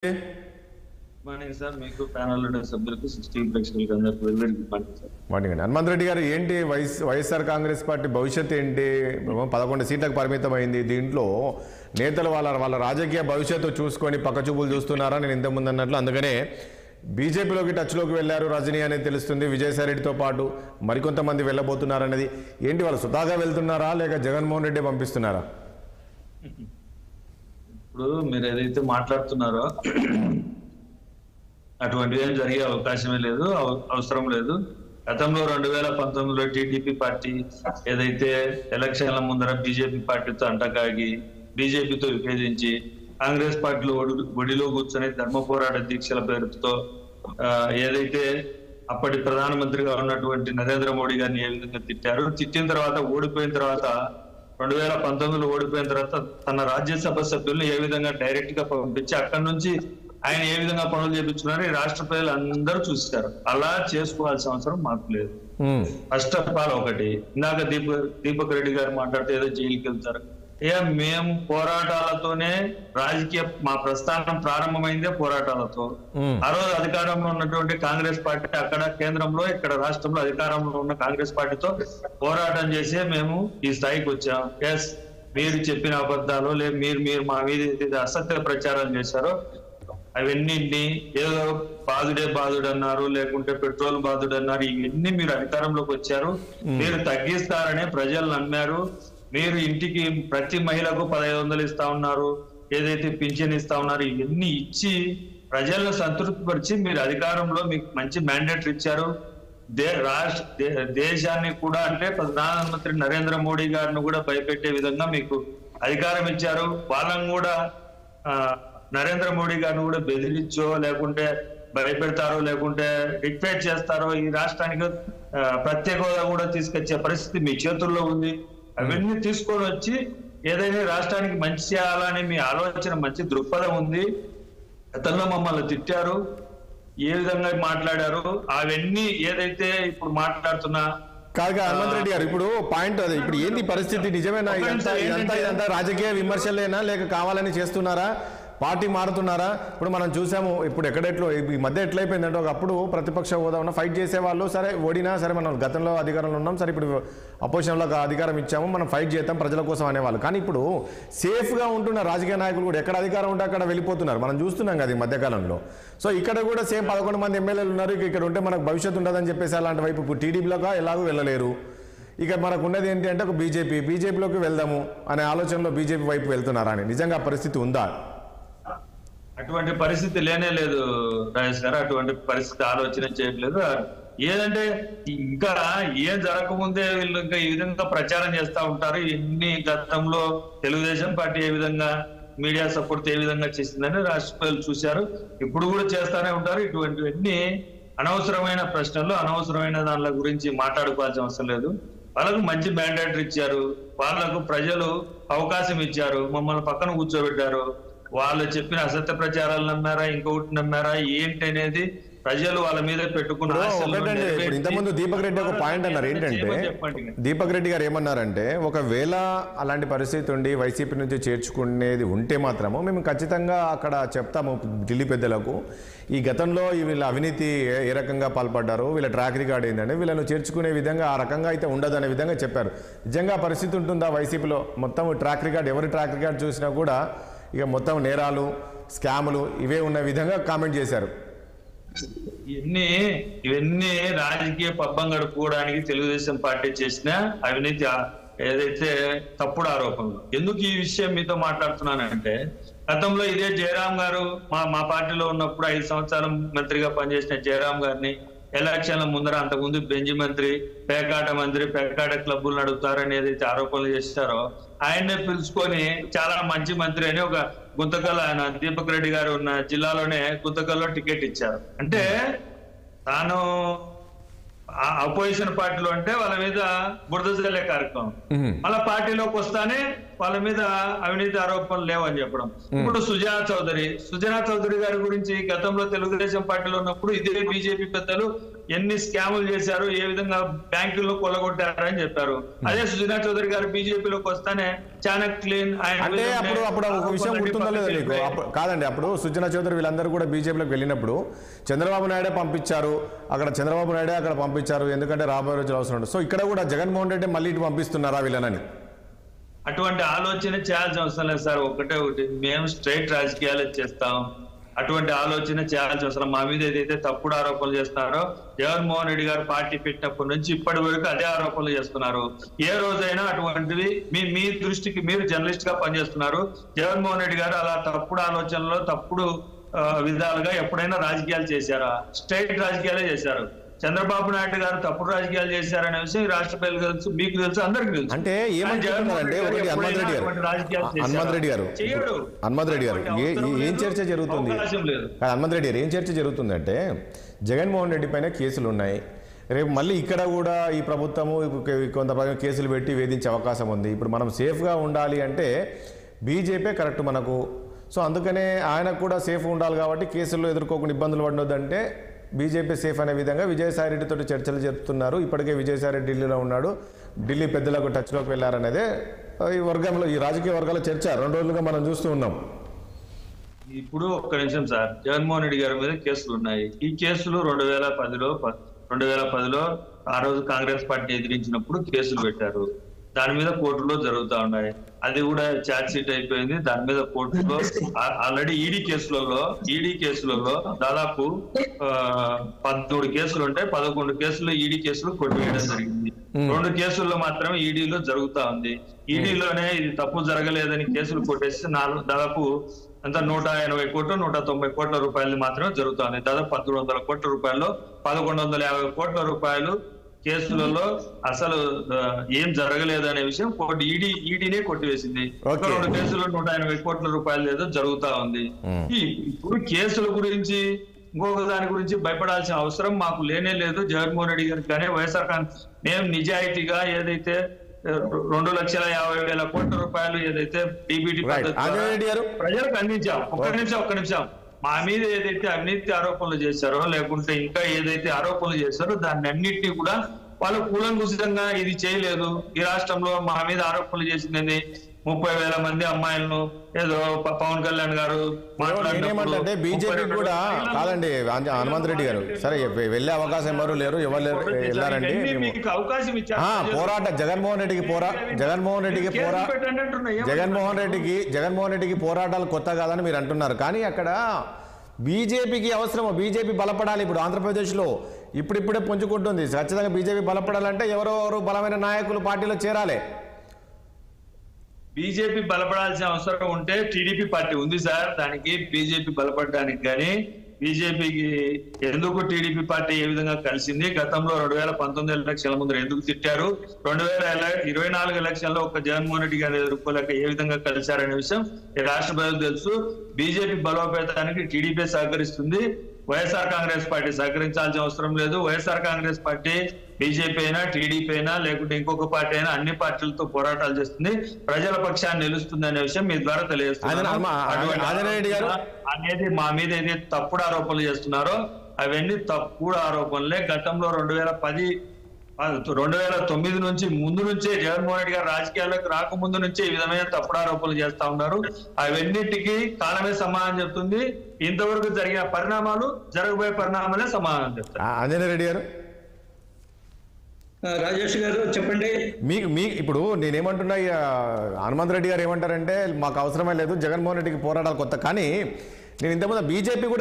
Morning sir, మీకు panel సభ్యులకు 16 ప్రేక్షకులకు అందరికీ very good morning sir. Morning అండి. హనుమంత్ రెడ్డి గారు, ఏంటి వైఎస్ఆర్ కాంగ్రెస్ పార్టీ భవిష్యత్తు ఏంటి? 11 సీట్లకు పరిమితమైంది. దీంట్లో నేతలు వాళ్ళ రాజకీయ భవిష్యత్తు చూసుకొని పక్కచూపులు చూస్తున్నారా? నేను ఇంతకుముందు అన్నట్లు అందుకనే బీజేపీలోకి టచ్లోకి వెళ్ళారు రజనీ అనేది తెలుస్తుంది. విజయసాయి రెడ్డితో పాటు మరికొంతమంది వెళ్ళబోతున్నారనేది ఏంటి? వాళ్ళు సుతాగా వెళ్తున్నారా లేక జగన్మోహన్ రెడ్డి పంపిస్తున్నారా? ఇప్పుడు మీరు ఏదైతే మాట్లాడుతున్నారో అటువంటివి ఏం జరిగే అవకాశమే లేదు, అవసరం లేదు. గతంలో 2019లో టీడీపీ పార్టీ ఏదైతే ఎలక్షన్ల ముందర బీజేపీ పార్టీతో అంటకాగి బీజేపీతో విభేదించి కాంగ్రెస్ పార్టీలో ఒడిలో కూర్చొని ధర్మ పోరాట దీక్షల పేరుతో ఏదైతే అప్పటి ప్రధానమంత్రిగా ఉన్నటువంటి నరేంద్ర మోడీ గారిని ఏ విధంగా తిట్టారు, తిట్టిన తర్వాత ఓడిపోయిన తర్వాత 2019లో ఓడిపోయిన తర్వాత తన రాజ్యసభ సభ్యులను ఏ విధంగా డైరెక్ట్ గా పంపించి అక్కడి నుంచి ఆయన ఏ విధంగా పనులు చేపించుకున్నారు ఈ రాష్ట్ర ప్రజలు అందరూ చూస్తారు. అలా చేసుకోవాల్సిన అవసరం మాకు లేదు. ఫస్ట్ ఆఫ్ ఆల్ ఒకటి, ఇందాక దీపక్ రెడ్డి గారు మాట్లాడితే ఏదో జైలుకి వెళ్తారు. మేము పోరాటాలతోనే రాజకీయ మా ప్రస్థానం ప్రారంభమైందే పోరాటాలతో. ఆ రోజు అధికారంలో ఉన్నటువంటి కాంగ్రెస్ పార్టీ అక్కడ కేంద్రంలో ఇక్కడ రాష్ట్రంలో అధికారంలో ఉన్న కాంగ్రెస్ పార్టీతో పోరాటం చేసే మేము ఈ స్థాయికి వచ్చాం. ఎస్, మీరు చెప్పిన అబద్ధాలు మీరు మా మీద అసత్య ప్రచారం చేశారో అవన్నీ ఏదో బాధుడు అన్నారు, లేకుంటే పెట్రోల్ బాధుడు అన్నారు. ఇవన్నీ మీరు అధికారంలోకి వచ్చారు, మీరు తగ్గిస్తారనే ప్రజలు నమ్మారు. మీరు ఇంటికి ప్రతి మహిళకు 1500 ఇస్తా ఉన్నారు, ఏదైతే పింఛన్ ఇస్తా ఉన్నారు, ఇవన్నీ ఇచ్చి ప్రజలను సంతృప్తిపరిచి మీరు అధికారంలో మీకు మంచి మ్యాండేట్ ఇచ్చారు. దేశాన్ని కూడా అంటే ప్రధానమంత్రి నరేంద్ర మోడీ గారిని కూడా భయపెట్టే విధంగా మీకు అధికారం ఇచ్చారు. వాళ్ళని కూడా నరేంద్ర మోడీ గారిని కూడా బెదిరించో లేకుంటే భయపెడతారో లేకుంటే రిక్వెస్ట్ చేస్తారో ఈ రాష్ట్రానికి ప్రత్యేక హోదా కూడా తీసుకొచ్చే పరిస్థితి మీ చేతుల్లో ఉంది. అవన్నీ తీసుకొని వచ్చి ఏదైనా రాష్ట్రానికి మంచి చేయాలని మీ ఆలోచన, మంచి దృక్పథం ఉంది. గతంలో మమ్మల్ని తిట్టారు, ఏ విధంగా మాట్లాడారు, అవన్నీ ఏదైతే ఇప్పుడు మాట్లాడుతున్నా కాగా హనుమంత్ రెడ్డి గారు, ఇప్పుడు పాయింట్ అది. ఇప్పుడు ఏంది పరిస్థితి? నిజమేనా ఇదంతా రాజకీయ విమర్శలేనా లేక కావాలని చేస్తున్నారా? పార్టీ మారుతున్నారా? ఇప్పుడు మనం చూసాము, ఇప్పుడు ఈ మధ్య ఎట్లయిపోయిందంటే ఒకప్పుడు ప్రతిపక్ష హోదా ఉన్న ఫైట్ చేసేవాళ్ళు, సరే ఓడినా సరే మనం గతంలో అధికారంలో ఉన్నాం, సరే ఇప్పుడు అపోజిషన్లో అధికారం ఇచ్చాము, మనం ఫైట్ చేద్దాం ప్రజల కోసం అనేవాళ్ళు. కానీ ఇప్పుడు సేఫ్గా ఉంటున్న రాజకీయ నాయకులు కూడా ఎక్కడ అధికారం ఉంటే అక్కడ వెళ్ళిపోతున్నారు. మనం చూస్తున్నాం కదా ఈ మధ్యకాలంలో. సో ఇక్కడ కూడా సేమ్ 11 మంది ఎమ్మెల్యేలు ఉన్నారు. ఇక్కడ ఉంటే మనకు భవిష్యత్తు ఉండదని చెప్పేసి అలాంటి వైపు ఇప్పుడు టీడీపీలోగా ఎలాగో వెళ్ళలేరు. ఇక మనకు ఉన్నది ఏంటి అంటే ఒక బీజేపీలోకి వెళ్దాము అనే ఆలోచనలో బీజేపీ వైపు వెళ్తున్నారా అని నిజంగా పరిస్థితి ఉందా? అటువంటి పరిస్థితి లేనే లేదు రాజేష్ గారు. అటువంటి పరిస్థితి ఆలోచన చేయట్లేదు. ఏదంటే ఇంకా ఏం జరగకముందే వీళ్ళు ఇంకా ఈ విధంగా ప్రచారం చేస్తూ ఉంటారు. ఇన్ని గతంలో తెలుగుదేశం పార్టీ ఏ విధంగా మీడియా సపోర్ట్ ఏ విధంగా చేసిందని రాష్ట్ర ప్రజలు చూశారు, ఇప్పుడు కూడా చేస్తానే ఉంటారు. ఇటువంటివన్నీ అనవసరమైన ప్రశ్నలు, అనవసరమైన దానిల గురించి మాట్లాడుకోవాల్సిన అవసరం లేదు. వాళ్ళకు మంచి మ్యాండేట్ ఇచ్చారు, వాళ్ళకు ప్రజలు అవకాశం ఇచ్చారు, మమ్మల్ని పక్కన కూర్చోబెట్టారు. వాళ్ళు చెప్పిన అసత్య ప్రచారాలు నమ్మారా, ఇంకొకటి నమ్మారా, ఏంటి అనేది ప్రజలు వాళ్ళ మీద పెట్టుకున్న. ఇంతకుముందు దీపక్ రెడ్డి ఒక పాయింట్ అన్నారు. ఏంటంటే దీపక్ రెడ్డి గారు ఏమన్నారంటే, ఒకవేళ అలాంటి పరిస్థితి ఉండి వైసీపీ నుంచి చేర్చుకునేది ఉంటే మాత్రము మేము ఖచ్చితంగా అక్కడ చెప్తాము ఢిల్లీ పెద్దలకు, ఈ గతంలో వీళ్ళ అవినీతి ఏ రకంగా పాల్పడ్డారో, వీళ్ళ ట్రాక్ రికార్డ్ ఏంటంటే వీళ్ళను చేర్చుకునే విధంగా ఆ రకంగా అయితే ఉండదనే విధంగా చెప్పారు. నిజంగా పరిస్థితి ఉంటుందా వైసీపీలో? మొత్తం ట్రాక్ రికార్డ్, ఎవరి ట్రాక్ రికార్డ్ చూసినా కూడా ఇక మొత్తం నేరాలు, స్కాములు ఇవే ఉన్న విధంగా కామెంట్ చేశారు. ఇవన్నీ రాజకీయ పబ్బం గడుపుకోవడానికి తెలుగుదేశం పార్టీ చేసిన అవినీతి ఏదైతే తప్పుడు ఆరోపణలు. ఎందుకు ఈ విషయం మీతో మాట్లాడుతున్నానంటే, గతంలో ఇదే జయరాం గారు మా పార్టీలో ఉన్నప్పుడు 5 సంవత్సరాలు మంత్రిగా పనిచేసిన జయరాం గారిని ఎలక్షన్ల ముందర అంతకుముందు బెంజి మంత్రి, పేకాట క్లబ్బులు నడుపుతారని ఏదైతే ఆరోపణలు చేస్తారో ఆయన్నే పిలుచుకొని చాలా మంచి మంత్రి అని ఒక గుంతకల్, ఆయన దీపక్ రెడ్డి గారు ఉన్న జిల్లాలోనే గుంతకల్లో టికెట్ ఇచ్చారు. అంటే తాను అపోజిషన్ పార్టీలో అంటే వాళ్ళ మీద బురద జల్లే కార్యక్రమం, మళ్ళా పార్టీలోకి వస్తానే వాళ్ళ మీద అవినీతి ఆరోపణలు లేవని చెప్పడం. ఇప్పుడు సుజనా చౌదరి గారి గురించి గతంలో తెలుగుదేశం పార్టీలో ఉన్నప్పుడు ఇదే బీజేపీ పెద్దలు ఎన్ని స్కాములు చేశారు, ఏ విధంగా బ్యాంకుల్లో కొల్లగొట్టారని చెప్పారు. అదే సుజనా చౌదరి గారు బీజేపీలోకి వస్తానే చాలా క్లీన్. అంటే అప్పుడు ఒక విషయం గుర్తుందో లేదో నీకు? కాదండి, అప్పుడు సుజనా చౌదరి వీళ్ళందరూ కూడా బీజేపీలోకి వెళ్ళినప్పుడు చంద్రబాబు నాయుడే పంపించారు, అక్కడ చంద్రబాబు నాయుడే అక్కడ పంపించారు, ఎందుకంటే రాబోయే రోజులు అవసరం ఉంటుంది. సో ఇక్కడ కూడా జగన్మోహన్ రెడ్డి మళ్ళీ ఇటు పంపిస్తున్నారా వీళ్ళనని? అటువంటి ఆలోచన చేయాల్సిన అవసరం లేదు సార్. ఒకటి మేము స్ట్రైట్ రాజకీయాలు చేస్తాం, అటువంటి ఆలోచన చేయాల్సిన అవసరం. మా మీద ఏదైతే తప్పుడు ఆరోపణలు చేస్తున్నారో, జగన్మోహన్ రెడ్డి గారు పార్టీ పెట్టినప్పటి నుంచి ఇప్పటి వరకు అదే ఆరోపణలు చేస్తున్నారు. ఏ రోజైనా అటువంటివి మీ దృష్టికి, మీరు జర్నలిస్ట్ గా పనిచేస్తున్నారు, జగన్మోహన్ రెడ్డి గారు అలా తప్పుడు ఆలోచనలో తప్పుడు విధాలుగా ఎప్పుడైనా రాజకీయాలు చేశారా? స్ట్రైట్ రాజకీయాలే చేశారు. చంద్రబాబు నాయుడు గారు తప్పుడు రాజకీయాలు చేశారనే విషయం రాష్ట్ర ప్రజలకు తెలుసు, మీకు తెలుసు, అందరికీ తెలుసు. అంటే ఏమంటారంటే ఒకటి హనుమంత్ రెడ్డి గారు ఏం చర్చ జరుగుతుంది? హనుమంత్ రెడ్డి గారు ఏం చర్చ జరుగుతుందంటే జగన్మోహన్ రెడ్డి పైన కేసులు ఉన్నాయి, రేపు మళ్ళీ ఇక్కడ కూడా ఈ ప్రభుత్వము కొంత కేసులు పెట్టి వేధించే అవకాశం ఉంది. ఇప్పుడు మనం సేఫ్గా ఉండాలి అంటే బీజేపీ కరెక్ట్ మనకు. సో అందుకనే ఆయనకు కూడా సేఫ్ ఉండాలి కాబట్టి కేసుల్లో ఎదుర్కోకుండా ఇబ్బందులు పడొద్దంటే బీజేపీ సేఫ్ అనే విధంగా విజయసాయి రెడ్డితో చర్చలు జరుపుతున్నారు. ఇప్పటికే విజయసాయి రెడ్డి ఢిల్లీలో ఉన్నాడు, ఢిల్లీ పెద్దలకు టచ్లోకి వెళ్ళారనేదే ఈ వర్గంలో, ఈ రాజకీయ వర్గాల చర్చ 2 రోజులుగా మనం చూస్తూ ఉన్నాం. ఇప్పుడు ఒక్క నిమిషం సార్, జగన్మోహన్ రెడ్డి గారి మీద కేసులు ఉన్నాయి. ఈ కేసులు 2010లో ఆ రోజు కాంగ్రెస్ పార్టీ ఎదిరించినప్పుడు కేసులు పెట్టారు. దాని మీద కోర్టులో జరుగుతూ ఉన్నాయి. అది కూడా ఛార్జ్ షీట్ అయిపోయింది. దాని మీద కోర్టులో ఆల్రెడీ ఈడీ కేసులలో దాదాపు 13 కేసులు ఉంటాయి. 11 కేసులు ఈడీ కేసులు కొట్టివేయడం జరిగింది. 2 కేసుల్లో మాత్రమే ఈడీలో జరుగుతా ఉంది. ఈడీలోనే ఇది తప్పు జరగలేదని కేసులు కొట్టేసి దాదాపు అంత 180 కోట్లు 190 కోట్ల రూపాయలు మాత్రమే జరుగుతుంది. దాదాపు 1100 కోట్ల రూపాయల్లో 1150 కోట్ల రూపాయలు కేసులలో అసలు ఏం జరగలేదు అనే విషయం ఈడీనే కొట్టివేసింది. 2 కేసులు 180 కోట్ల రూపాయలు ఏదో జరుగుతా ఉంది. ఇప్పుడు కేసుల గురించి ఇంకొక దాని గురించి భయపడాల్సిన అవసరం మాకు లేనే లేదు. జగన్మోహన్ రెడ్డి గారికి కానీ వైఎస్ఆర్ కాంగ్రెస్ మేము నిజాయితీగా ఏదైతే 2,50,000 కోట్ల రూపాయలు ఏదైతే డీబీటీ ప్రజలకు అందించాం. ఒక్క నిమిషం మా మీద ఏదైతే అవినీతి ఆరోపణలు చేశారో, లేకుంటే ఇంకా ఏదైతే ఆరోపణలు చేశారో దాన్ని అన్నింటినీ కూడా వాళ్ళు కూలంకుషితంగా ఇది చేయలేదు. ఈ రాష్ట్రంలో మా మీద ఆరోపణలు చేసిందని 30,000 మంది అమ్మాయిలను ఏదో పవన్ కళ్యాణ్ గారు మాట్లాడినట్టే బీజేపీ కూడా కాదండి. హనుమంత్ రెడ్డి గారు సరే వెళ్ళే అవకాశం ఎవరు లేరు, వెళ్ళారండి. అవకాశం ఇచ్చారు పోరాట జగన్మోహన్ రెడ్డికి పోరాటాలు కొత్త కాదని మీరు అంటున్నారు. కానీ అక్కడ బీజేపీకి అవసరమో, బీజేపీ బలపడాలి. ఇప్పుడు ఆంధ్రప్రదేశ్లో ఇప్పుడిప్పుడే పుంజుకుంటుంది. ఖచ్చితంగా బీజేపీ బలపడాలంటే ఎవరెవరు బలమైన నాయకులు పార్టీలో చేరాలి. బీజేపీ బలపడాల్సిన అవసరం ఉంటే టీడీపీ పార్టీ ఉంది సార్. దానికి బీజేపీ బలపడడానికి కానీ బీజేపీకి ఎందుకు టీడీపీ పార్టీ ఏ విధంగా కలిసింది, గతంలో 2019 ఎలక్షన్ల ముందు ఎందుకు తిట్టారు, 2024 ఎలక్షన్లో ఒక జగన్మోహన్ రెడ్డి గారిని ఎదుర్కోలేక ఏ విధంగా కలిశారనే విషయం ఈ రాష్ట్ర ప్రజలకు తెలుసు. బీజేపీ బలోపేతానికి టీడీపీ సహకరిస్తుంది, వైఎస్ఆర్ కాంగ్రెస్ పార్టీ సహకరించాల్సిన అవసరం లేదు. వైఎస్ఆర్ కాంగ్రెస్ పార్టీ బీజేపీ అయినా టీడీపీ అయినా లేకుంటే ఇంకొక పార్టీ అయినా అన్ని పార్టీలతో పోరాటాలు చేస్తుంది, ప్రజల పక్షాన్ని నిలుస్తుంది అనే విషయం మీ ద్వారా తెలియజేస్తుంది. అనేది మా మీద ఏదైతే తప్పుడు ఆరోపణలు చేస్తున్నారో అవన్నీ తప్పుడు ఆరోపణలే. గతంలో 2009 నుంచి ముందు నుంచే జగన్మోహన్ రెడ్డి గారు రాజకీయాల్లోకి రాకముందు నుంచే ఈ విధమైన తప్పుడు ఆరోపణలు చేస్తా ఉన్నారు. అవన్నిటికీ కాలమే సమాధానం చెప్తుంది. ఇంతవరకు జరిగిన పరిణామాలు, జరగబోయే పరిణామాలే సమాధానం చెప్తారు. ఆంజనేయ రెడ్డి గారు, రాజేష్ గారు చెప్పండి. ఇప్పుడు నేనేమంటున్నా, హనుమంత్ రెడ్డి గారు ఏమంటారంటే మాకు అవసరమే లేదు, జగన్మోహన్ రెడ్డికి పోరాటాలు కొత్త. కానీ నేను ఇంతకుముందు బీజేపీ కూడా